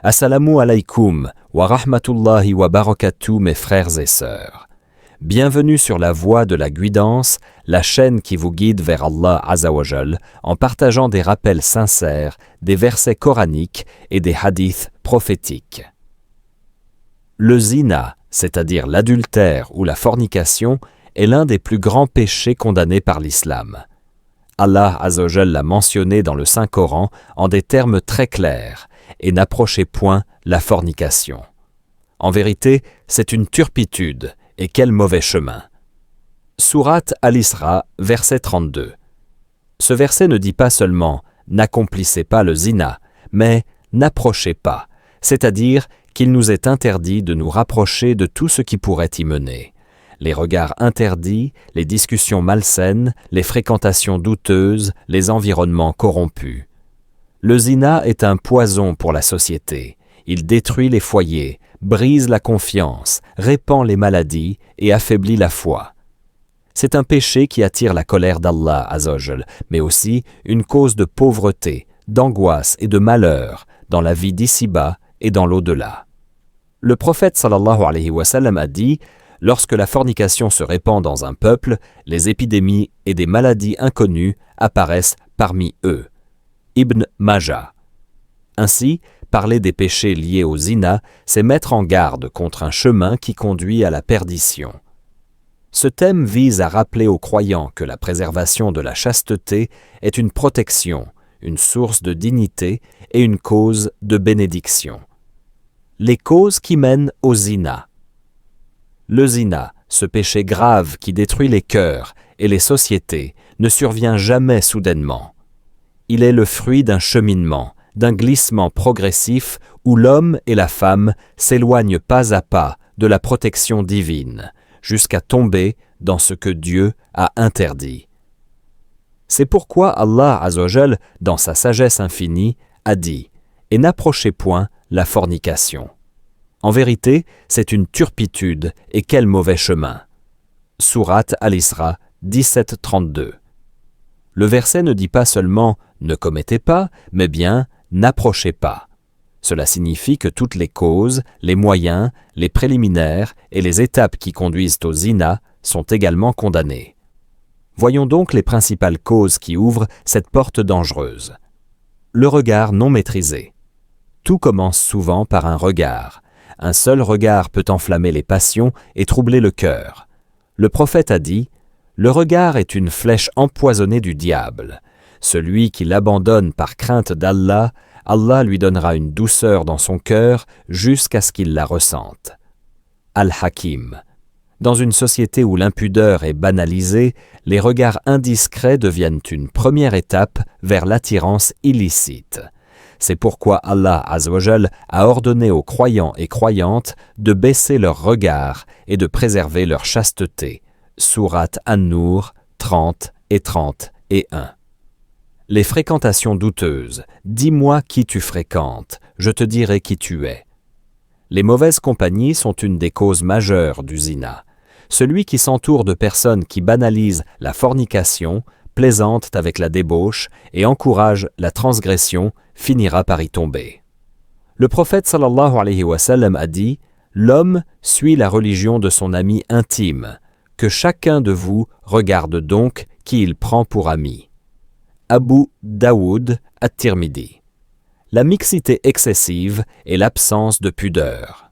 Assalamu alaykoum wa rahmatullahi wa barakatuh mes frères et sœurs. Bienvenue sur la voie de la guidance, la chaîne qui vous guide vers Allah Azza wa Jal en partageant des rappels sincères, des versets coraniques et des hadiths prophétiques. Le zina, c'est-à-dire l'adultère ou la fornication, est l'un des plus grands péchés condamnés par l'islam. Allah Azza wa Jal l'a mentionné dans le Saint-Coran en des termes très clairs et n'approchez point la fornication. En vérité, c'est une turpitude, et quel mauvais chemin. Sourate Al-Isra, verset 32. Ce verset ne dit pas seulement « n'accomplissez pas le zina », mais « n'approchez pas », c'est-à-dire qu'il nous est interdit de nous rapprocher de tout ce qui pourrait y mener. Les regards interdits, les discussions malsaines, les fréquentations douteuses, les environnements corrompus. Le zina est un poison pour la société. Il détruit les foyers, brise la confiance, répand les maladies et affaiblit la foi. C'est un péché qui attire la colère d'Allah Azza wa Jal, mais aussi une cause de pauvreté, d'angoisse et de malheur dans la vie d'ici-bas et dans l'au-delà. Le prophète sallallahu alayhi wa sallam a dit « Lorsque la fornication se répand dans un peuple, les épidémies et des maladies inconnues apparaissent parmi eux. » Ibn Majah. Ainsi, parler des péchés liés au zina, c'est mettre en garde contre un chemin qui conduit à la perdition. Ce thème vise à rappeler aux croyants que la préservation de la chasteté est une protection, une source de dignité et une cause de bénédiction. Les causes qui mènent au zina. Le zina, ce péché grave qui détruit les cœurs et les sociétés, ne survient jamais soudainement. Il est le fruit d'un cheminement, d'un glissement progressif où l'homme et la femme s'éloignent pas à pas de la protection divine, jusqu'à tomber dans ce que Dieu a interdit. C'est pourquoi Allah Azza wa Jal, dans sa sagesse infinie, a dit « Et n'approchez point la fornication ». En vérité, c'est une turpitude et quel mauvais chemin. Sourate Al-Isra 17-32. Le verset ne dit pas seulement « ne commettez pas », mais bien « n'approchez pas ». Cela signifie que toutes les causes, les moyens, les préliminaires et les étapes qui conduisent au zina sont également condamnées. Voyons donc les principales causes qui ouvrent cette porte dangereuse. Le regard non maîtrisé. Tout commence souvent par un regard. Un seul regard peut enflammer les passions et troubler le cœur. Le prophète a dit « Le regard est une flèche empoisonnée du diable. Celui qui l'abandonne par crainte d'Allah, Allah lui donnera une douceur dans son cœur jusqu'à ce qu'il la ressente. » Al-Hakim. Dans une société où l'impudeur est banalisée, les regards indiscrets deviennent une première étape vers l'attirance illicite. C'est pourquoi Allah Azza wa Jal a ordonné aux croyants et croyantes de baisser leur regard et de préserver leur chasteté. Sourate An-Nur 30 et 31. Les fréquentations douteuses. Dis-moi qui tu fréquentes, je te dirai qui tu es. Les mauvaises compagnies sont une des causes majeures du zina. Celui qui s'entoure de personnes qui banalisent la fornication, plaisantent avec la débauche et encouragent la transgression finira par y tomber. Le prophète sallallahu alayhi wa sallam a dit « L'homme suit la religion de son ami intime. Que chacun de vous regarde donc qui il prend pour ami. » Abu Daoud at-Tirmidhi. La mixité excessive et l'absence de pudeur.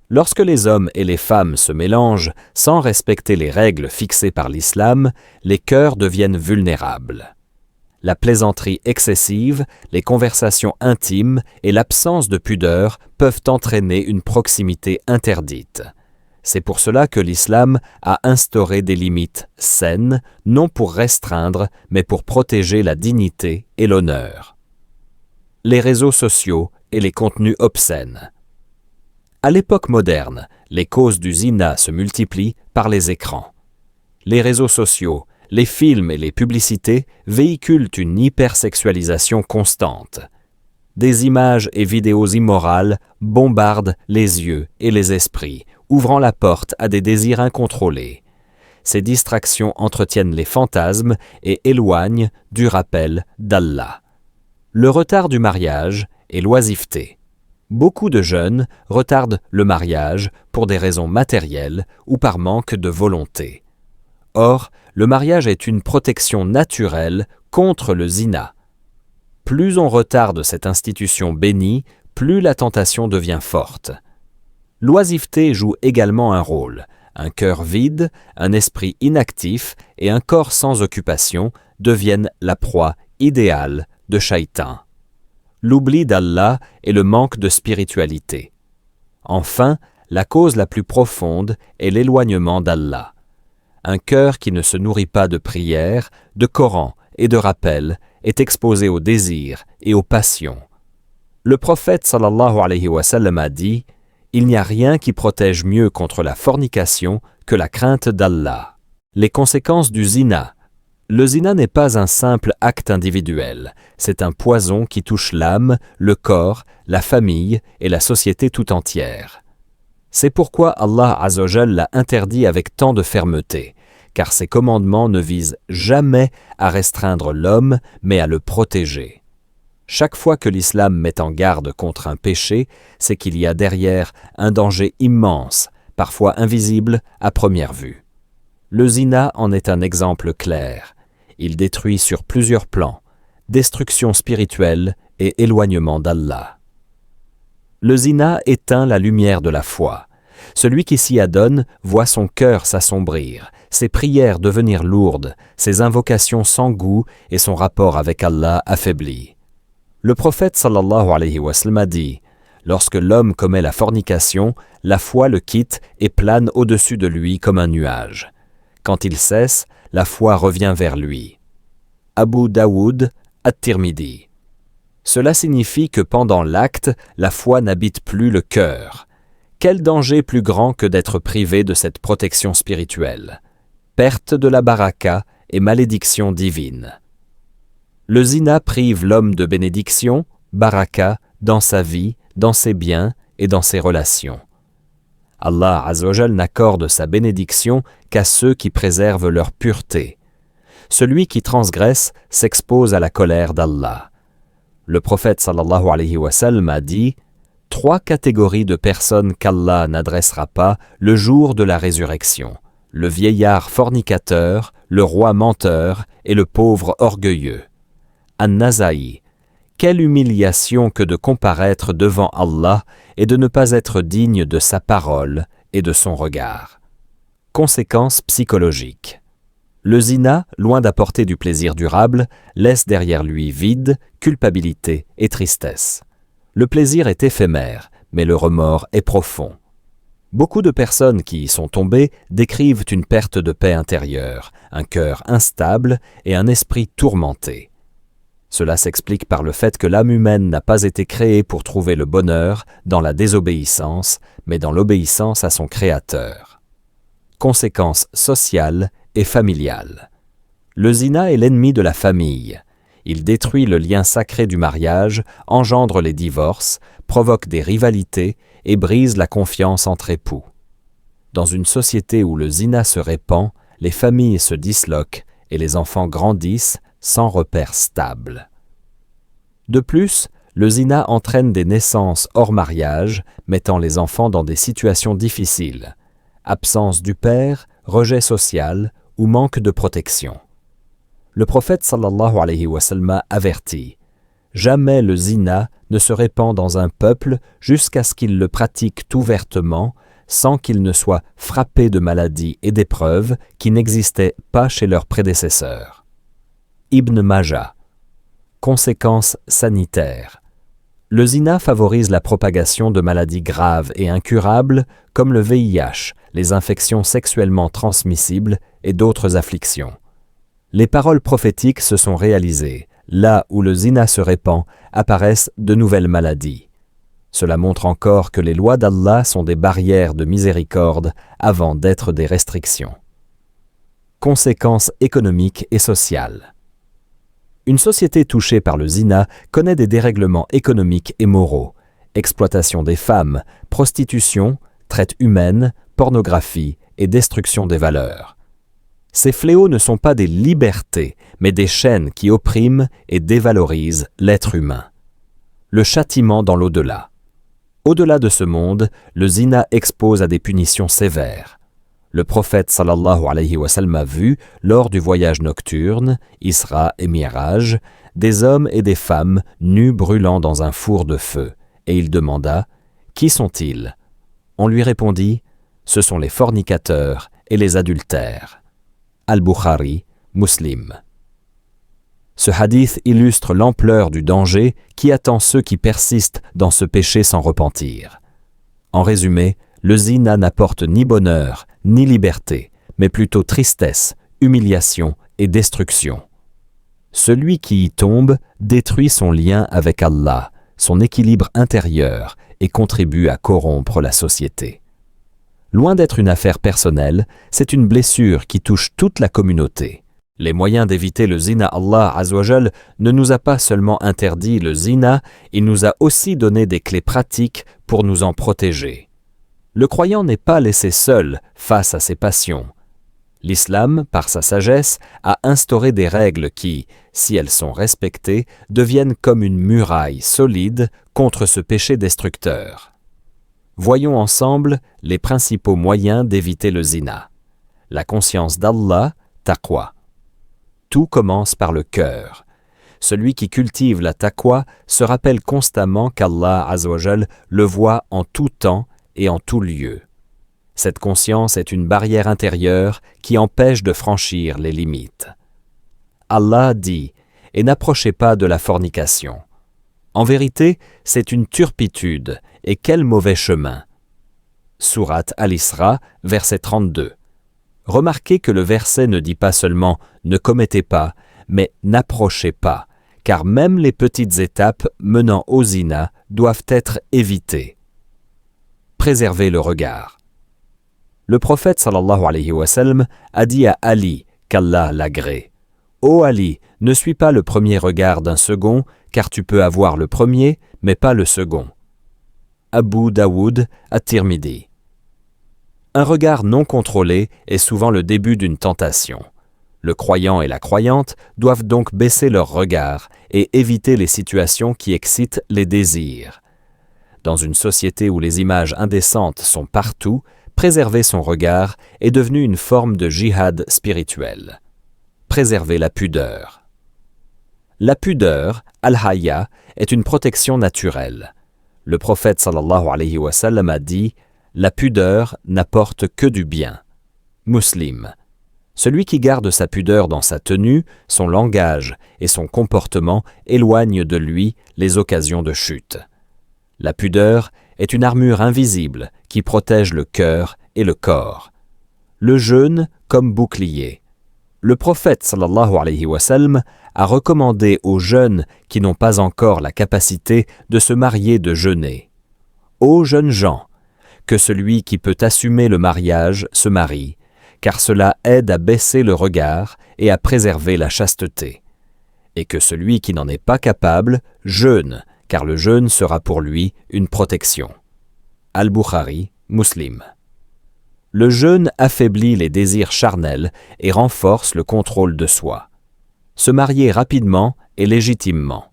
Lorsque les hommes et les femmes se mélangent sans respecter les règles fixées par l'islam, les cœurs deviennent vulnérables. La plaisanterie excessive, les conversations intimes et l'absence de pudeur peuvent entraîner une proximité interdite. C'est pour cela que l'islam a instauré des limites saines, non pour restreindre, mais pour protéger la dignité et l'honneur. Les réseaux sociaux et les contenus obscènes. À l'époque moderne, les causes du zina se multiplient par les écrans. Les réseaux sociaux, les films et les publicités véhiculent une hypersexualisation constante. Des images et vidéos immorales bombardent les yeux et les esprits, ouvrant la porte à des désirs incontrôlés. Ces distractions entretiennent les fantasmes et éloignent du rappel d'Allah. Le retard du mariage et l'oisiveté. Beaucoup de jeunes retardent le mariage pour des raisons matérielles ou par manque de volonté. Or, le mariage est une protection naturelle contre le zina. Plus on retarde cette institution bénie, plus la tentation devient forte. L'oisiveté joue également un rôle. Un cœur vide, un esprit inactif et un corps sans occupation deviennent la proie idéale de Shaitan. L'oubli d'Allah et le manque de spiritualité. Enfin, la cause la plus profonde est l'éloignement d'Allah. Un cœur qui ne se nourrit pas de prière, de Coran et de rappel est exposé aux désirs et aux passions. Le prophète sallallahu alayhi wa sallam a dit « Il n'y a rien qui protège mieux contre la fornication que la crainte d'Allah. » Les conséquences du zina. Le zina n'est pas un simple acte individuel, c'est un poison qui touche l'âme, le corps, la famille et la société tout entière. C'est pourquoi Allah Azzawajal l'a interdit avec tant de fermeté, car ses commandements ne visent jamais à restreindre l'homme, mais à le protéger. Chaque fois que l'islam met en garde contre un péché, c'est qu'il y a derrière un danger immense, parfois invisible à première vue. Le zina en est un exemple clair. Il détruit sur plusieurs plans, destruction spirituelle et éloignement d'Allah. Le zina éteint la lumière de la foi. Celui qui s'y adonne voit son cœur s'assombrir, ses prières devenir lourdes, ses invocations sans goût et son rapport avec Allah affaibli. Le prophète sallallahu alayhi wa sallam a dit « Lorsque l'homme commet la fornication, la foi le quitte et plane au-dessus de lui comme un nuage. Quand il cesse, la foi revient vers lui. » Abu Daoud, At-Tirmidhi. Cela signifie que pendant l'acte, la foi n'habite plus le cœur. Quel danger plus grand que d'être privé de cette protection spirituelle? Perte de la baraka et malédiction divine. Le zina prive l'homme de bénédiction, baraka, dans sa vie, dans ses biens et dans ses relations. Allah Azzawajal n'accorde sa bénédiction qu'à ceux qui préservent leur pureté. Celui qui transgresse s'expose à la colère d'Allah. Le prophète sallallahu alayhi wa sallam a dit « 3 catégories de personnes qu'Allah n'adressera pas le jour de la résurrection, le vieillard fornicateur, le roi menteur et le pauvre orgueilleux. » An-Nasa'i. Quelle humiliation que de comparaître devant Allah et de ne pas être digne de sa parole et de son regard. Conséquences psychologiques. Le zina, loin d'apporter du plaisir durable, laisse derrière lui vide, culpabilité et tristesse. Le plaisir est éphémère, mais le remords est profond. Beaucoup de personnes qui y sont tombées décrivent une perte de paix intérieure, un cœur instable et un esprit tourmenté. Cela s'explique par le fait que l'âme humaine n'a pas été créée pour trouver le bonheur dans la désobéissance, mais dans l'obéissance à son Créateur. Conséquences sociales et familiales. Le zina est l'ennemi de la famille. Il détruit le lien sacré du mariage, engendre les divorces, provoque des rivalités et brise la confiance entre époux. Dans une société où le zina se répand, les familles se disloquent et les enfants grandissent sans repère stable. De plus, le zina entraîne des naissances hors mariage, mettant les enfants dans des situations difficiles. Absence du père, rejet social ou manque de protection. Le prophète sallallahu alayhi wa sallam avertit « Jamais le zina ne se répand dans un peuple jusqu'à ce qu'il le pratique ouvertement, sans qu'il ne soit frappé de maladies et d'épreuves qui n'existaient pas chez leurs prédécesseurs. » Ibn Majah. Conséquences sanitaires. Le zina favorise la propagation de maladies graves et incurables comme le VIH, les infections sexuellement transmissibles et d'autres afflictions. Les paroles prophétiques se sont réalisées. Là où le zina se répand, apparaissent de nouvelles maladies. Cela montre encore que les lois d'Allah sont des barrières de miséricorde avant d'être des restrictions. Conséquences économiques et sociales. Une société touchée par le zina connaît des dérèglements économiques et moraux, exploitation des femmes, prostitution, traite humaine, pornographie et destruction des valeurs. Ces fléaux ne sont pas des libertés, mais des chaînes qui oppriment et dévalorisent l'être humain. Le châtiment dans l'au-delà. Au-delà de ce monde, le zina expose à des punitions sévères. Le prophète sallallahu alayhi wa sallam a vu, lors du voyage nocturne, Isra et Mi'raj, des hommes et des femmes nus brûlant dans un four de feu, et il demanda « Qui sont-ils » On lui répondit « Ce sont les fornicateurs et les adultères. » Al-Bukhari, Muslim. Ce hadith illustre l'ampleur du danger qui attend ceux qui persistent dans ce péché sans repentir. En résumé, le zina n'apporte ni bonheur, ni liberté, mais plutôt tristesse, humiliation et destruction. Celui qui y tombe détruit son lien avec Allah, son équilibre intérieur et contribue à corrompre la société. Loin d'être une affaire personnelle, c'est une blessure qui touche toute la communauté. Les moyens d'éviter le zina, Allah Azzawajal ne nous a pas seulement interdit le zina, il nous a aussi donné des clés pratiques pour nous en protéger. Le croyant n'est pas laissé seul face à ses passions. L'islam, par sa sagesse, a instauré des règles qui, si elles sont respectées, deviennent comme une muraille solide contre ce péché destructeur. Voyons ensemble les principaux moyens d'éviter le zina. La conscience d'Allah, taqwa. Tout commence par le cœur. Celui qui cultive la taqwa se rappelle constamment qu'Allah Azzawajal le voit en tout temps et en tout lieu. Cette conscience est une barrière intérieure qui empêche de franchir les limites. Allah dit « Et n'approchez pas de la fornication ». En vérité, c'est une turpitude, et quel mauvais chemin. Sourate Al-Isra, verset 32. Remarquez que le verset ne dit pas seulement « ne commettez pas », mais « n'approchez pas », car même les petites étapes menant au zina doivent être évitées. Préservez le regard. Le prophète sallallahu alayhi wa sallam a dit à Ali, qu'Allah l'agrée, « Ô Ali, ne suis pas le premier regard d'un second, car tu peux avoir le premier, mais pas le second. » Abu Daoud at-Tirmidhi. Un regard non contrôlé est souvent le début d'une tentation. Le croyant et la croyante doivent donc baisser leur regard et éviter les situations qui excitent les désirs. Dans une société où les images indécentes sont partout, préserver son regard est devenu une forme de jihad spirituel. Préserver la pudeur. La pudeur, al-haya, est une protection naturelle. Le prophète sallallahu alayhi wa sallam a dit « La pudeur n'apporte que du bien ». Muslim. Celui qui garde sa pudeur dans sa tenue, son langage et son comportement éloigne de lui les occasions de chute. La pudeur est une armure invisible qui protège le cœur et le corps. Le jeûne comme bouclier. Le prophète sallallahu alayhi wa sallam a recommandé aux jeunes qui n'ont pas encore la capacité de se marier de jeûner. Ô jeunes gens, que celui qui peut assumer le mariage se marie, car cela aide à baisser le regard et à préserver la chasteté. Et que celui qui n'en est pas capable jeûne, car le jeûne sera pour lui une protection. Al-Bukhari, Muslim. Le jeûne affaiblit les désirs charnels et renforce le contrôle de soi. Se marier rapidement et légitimement.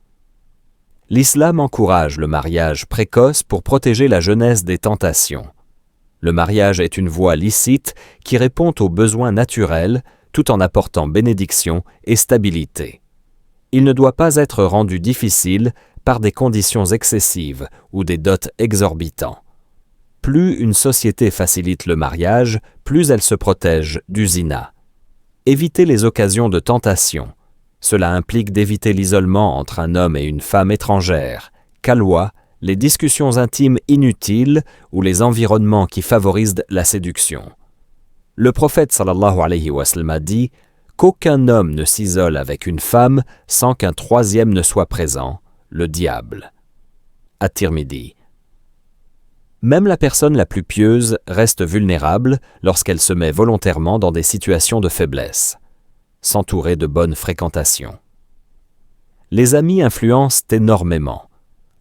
L'islam encourage le mariage précoce pour protéger la jeunesse des tentations. Le mariage est une voie licite qui répond aux besoins naturels tout en apportant bénédiction et stabilité. Il ne doit pas être rendu difficile par des conditions excessives ou des dots exorbitants. Plus une société facilite le mariage, plus elle se protège du zina. Éviter les occasions de tentation. Cela implique d'éviter l'isolement entre un homme et une femme étrangère, qu'aloi, les discussions intimes inutiles ou les environnements qui favorisent la séduction. Le prophète sallallahu alayhi wa sallam a dit qu'aucun homme ne s'isole avec une femme sans qu'un troisième ne soit présent, le diable. At-Tirmidhi. Même la personne la plus pieuse reste vulnérable lorsqu'elle se met volontairement dans des situations de faiblesse. S'entourer de bonnes fréquentations. Les amis influencent énormément.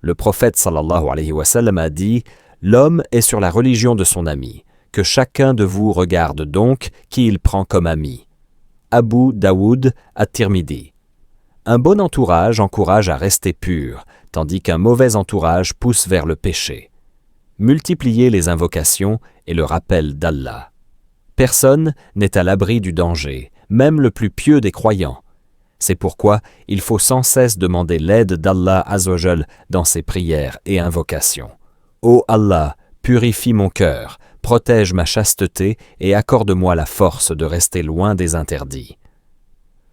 Le prophète sallallahu alayhi wa sallam a dit « L'homme est sur la religion de son ami, que chacun de vous regarde donc qui il prend comme ami. » Abu Daoud at-Tirmidhi. Un bon entourage encourage à rester pur, tandis qu'un mauvais entourage pousse vers le péché. multipliez les invocations et le rappel d'Allah. Personne n'est à l'abri du danger, même le plus pieux des croyants. C'est pourquoi il faut sans cesse demander l'aide d'Allah Azzawajal dans ses prières et invocations. Ô Allah, purifie mon cœur, protège ma chasteté et accorde-moi la force de rester loin des interdits.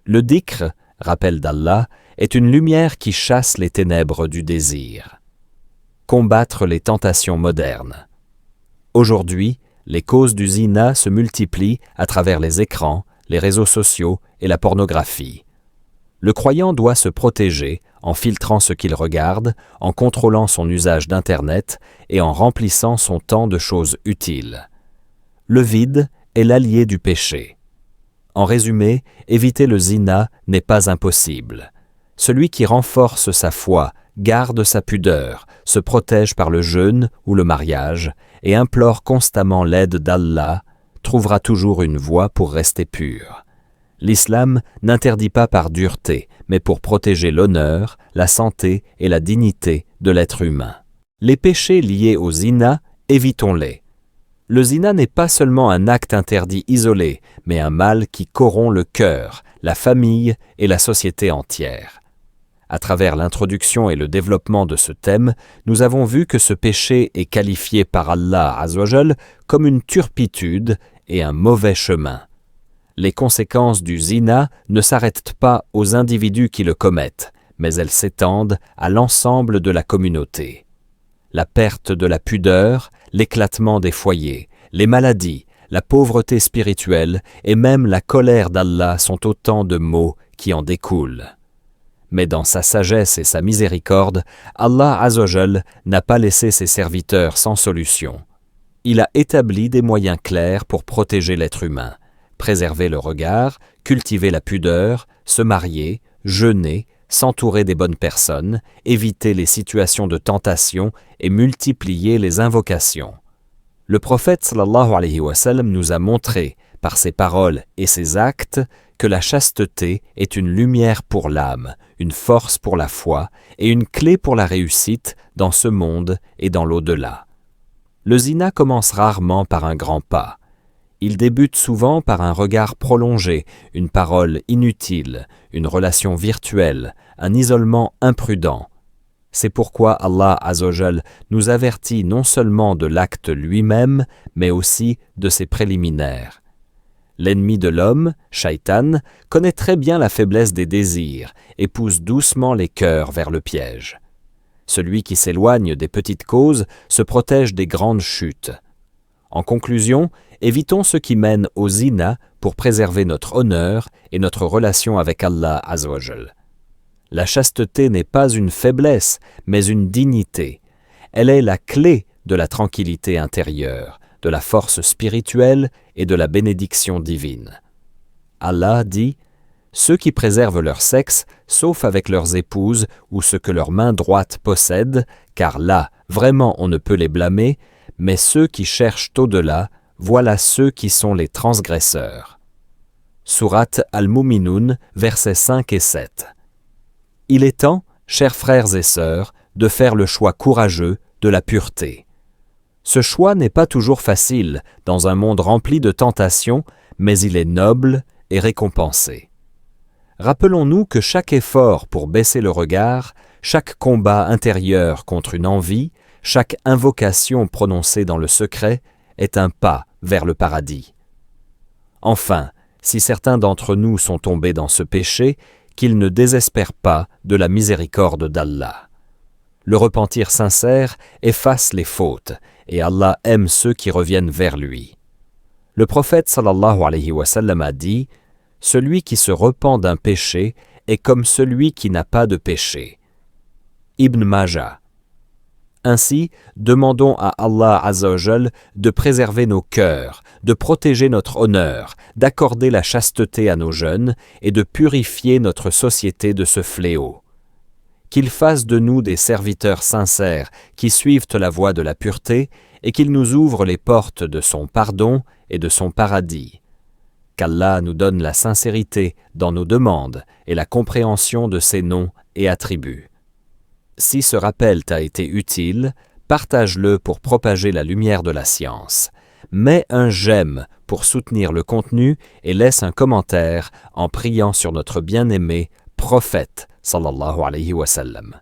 Le dhikr, rappel d'Allah, est une lumière qui chasse les ténèbres du désir. Combattre les tentations modernes. Aujourd'hui, les causes du zina se multiplient à travers les écrans, les réseaux sociaux et la pornographie. Le croyant doit se protéger en filtrant ce qu'il regarde, en contrôlant son usage d'Internet et en remplissant son temps de choses utiles. Le vide est l'allié du péché. En résumé, éviter le zina n'est pas impossible. Celui qui renforce sa foi, garde sa pudeur, se protège par le jeûne ou le mariage et implore constamment l'aide d'Allah, trouvera toujours une voie pour rester pur. L'islam n'interdit pas par dureté, mais pour protéger l'honneur, la santé et la dignité de l'être humain. Les péchés liés au zina, évitons-les. Le zina n'est pas seulement un acte interdit isolé, mais un mal qui corrompt le cœur, la famille et la société entière. À travers l'introduction et le développement de ce thème, nous avons vu que ce péché est qualifié par Allah Azzawajal comme une turpitude et un mauvais chemin. Les conséquences du zina ne s'arrêtent pas aux individus qui le commettent, mais elles s'étendent à l'ensemble de la communauté. La perte de la pudeur, l'éclatement des foyers, les maladies, la pauvreté spirituelle et même la colère d'Allah sont autant de maux qui en découlent. Mais dans sa sagesse et sa miséricorde, Allah Azzawajal n'a pas laissé ses serviteurs sans solution. Il a établi des moyens clairs pour protéger l'être humain. Préserver le regard, cultiver la pudeur, se marier, jeûner, s'entourer des bonnes personnes, éviter les situations de tentation et multiplier les invocations. Le prophète sallallahu alayhi wa sallam nous a montré, par ses paroles et ses actes, que la chasteté est une lumière pour l'âme, une force pour la foi et une clé pour la réussite dans ce monde et dans l'au-delà. Le zina commence rarement par un grand pas. Il débute souvent par un regard prolongé, une parole inutile, une relation virtuelle, un isolement imprudent. C'est pourquoi Allah Azzawajal nous avertit non seulement de l'acte lui-même, mais aussi de ses préliminaires. L'ennemi de l'homme, Shaitan, connaît très bien la faiblesse des désirs et pousse doucement les cœurs vers le piège. Celui qui s'éloigne des petites causes se protège des grandes chutes. En conclusion, évitons ce qui mène au zina pour préserver notre honneur et notre relation avec Allah Azzawajal. La chasteté n'est pas une faiblesse, mais une dignité. Elle est la clé de la tranquillité intérieure, de la force spirituelle et de la bénédiction divine. Allah dit « Ceux qui préservent leur sexe, sauf avec leurs épouses ou ce que leur main droite possède, car là, vraiment on ne peut les blâmer, mais ceux qui cherchent au-delà, voilà ceux qui sont les transgresseurs. » Sourate Al-Mu'minun, versets 5 et 7. Il est temps, chers frères et sœurs, de faire le choix courageux de la pureté. Ce choix n'est pas toujours facile dans un monde rempli de tentations, mais il est noble et récompensé. Rappelons-nous que chaque effort pour baisser le regard, chaque combat intérieur contre une envie, chaque invocation prononcée dans le secret est un pas vers le paradis. Enfin, si certains d'entre nous sont tombés dans ce péché, qu'ils ne désespèrent pas de la miséricorde d'Allah. Le repentir sincère efface les fautes, et Allah aime ceux qui reviennent vers lui. Le prophète sallallahu alayhi wa sallam a dit « Celui qui se repent d'un péché est comme celui qui n'a pas de péché. » Ibn Majah. Ainsi, demandons à Allah Azzawajal de préserver nos cœurs, de protéger notre honneur, d'accorder la chasteté à nos jeunes et de purifier notre société de ce fléau. Qu'il fasse de nous des serviteurs sincères qui suivent la voie de la pureté et qu'il nous ouvre les portes de son pardon et de son paradis. Qu'Allah nous donne la sincérité dans nos demandes et la compréhension de ses noms et attributs. Si ce rappel t'a été utile, partage-le pour propager la lumière de la science. Mets un j'aime pour soutenir le contenu et laisse un commentaire en priant sur notre bien-aimé prophète sallallahu alayhi wa sallam.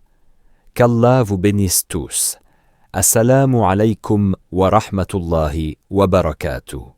Qu'Allah vous bénisse tous. Assalamu alaykum wa rahmatullahi wa barakatuh.